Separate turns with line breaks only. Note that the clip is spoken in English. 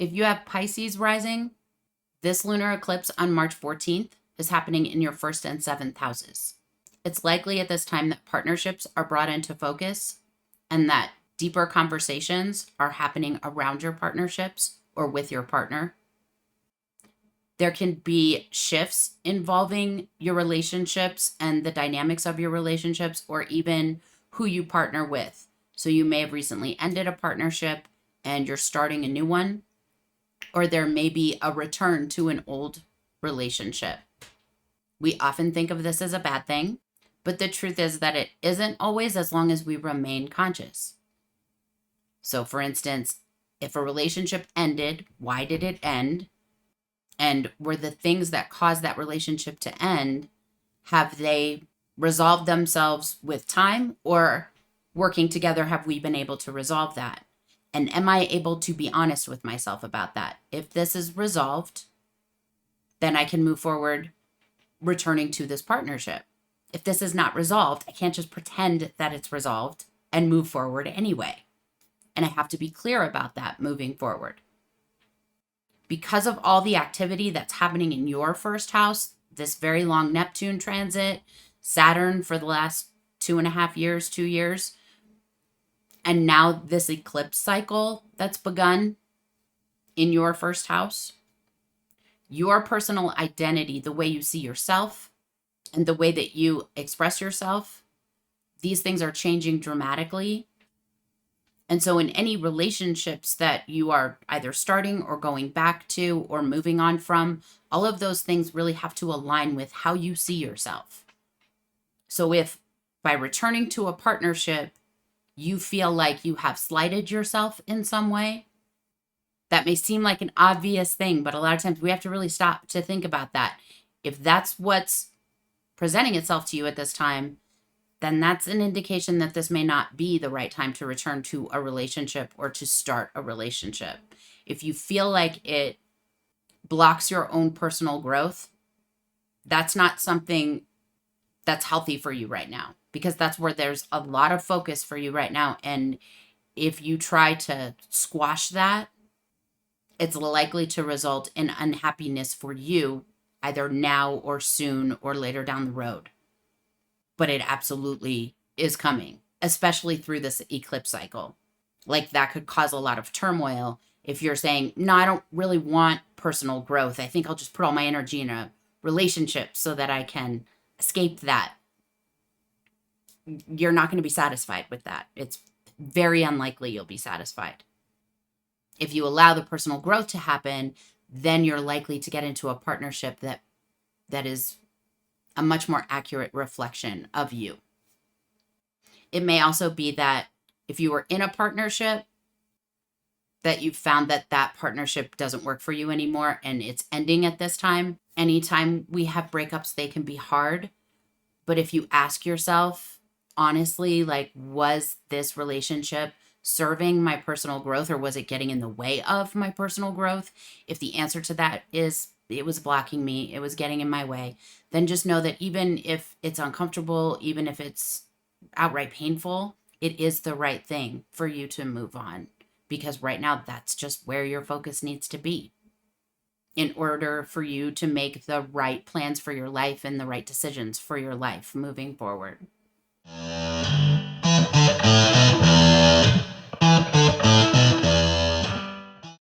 If you have Pisces rising, this lunar eclipse on March 14th is happening in your first and seventh houses. It's likely at this time that partnerships are brought into focus and that deeper conversations are happening around your partnerships or with your partner. There can be shifts involving your relationships and the dynamics of your relationships, or even who you partner with. So you may have recently ended a partnership and you're starting a new one, or there may be a return to an old relationship. We often think of this as a bad thing, but the truth is that it isn't always, as long as we remain conscious. So for instance, if a relationship ended, why did it end? And were the things that caused that relationship to end, have they resolved themselves with time, or working together, have we been able to resolve that? And am I able to be honest with myself about that? If this is resolved, then I can move forward returning to this partnership. If this is not resolved, I can't just pretend that it's resolved and move forward anyway. And I have to be clear about that moving forward. Because of all the activity that's happening in your first house, this very long Neptune transit, Saturn for the last 2.5 years, 2 years, and now this eclipse cycle that's begun in your first house, your personal identity, the way you see yourself and the way that you express yourself, these things are changing dramatically. And so in any relationships that you are either starting or going back to or moving on from, all of those things really have to align with how you see yourself. So if by returning to a partnership, you feel like you have slighted yourself in some way, that may seem like an obvious thing, but a lot of times we have to really stop to think about that. If that's what's presenting itself to you at this time, then that's an indication that this may not be the right time to return to a relationship or to start a relationship. If you feel like it blocks your own personal growth, that's not something that's healthy for you right now, because that's where there's a lot of focus for you right now. And if you try to squash that, it's likely to result in unhappiness for you, either now or soon or later down the road. But it absolutely is coming, especially through this eclipse cycle. Like, that could cause a lot of turmoil if you're saying, no, I don't really want personal growth. I think I'll just put all my energy in a relationship so that I can escape that. You're not going to be satisfied with that. It's very unlikely you'll be satisfied. If you allow the personal growth to happen, then you're likely to get into a partnership that is a much more accurate reflection of you. It may also be that if you were in a partnership, that you've found that that partnership doesn't work for you anymore and it's ending at this time. Anytime we have breakups, they can be hard. But if you ask yourself honestly, like, was this relationship serving my personal growth, or was it getting in the way of my personal growth? If the answer to that is it was blocking me, it was getting in my way, then just know that even if it's uncomfortable, even if it's outright painful, it is the right thing for you to move on, because right now that's just where your focus needs to be in order for you to make the right plans for your life and the right decisions for your life moving forward.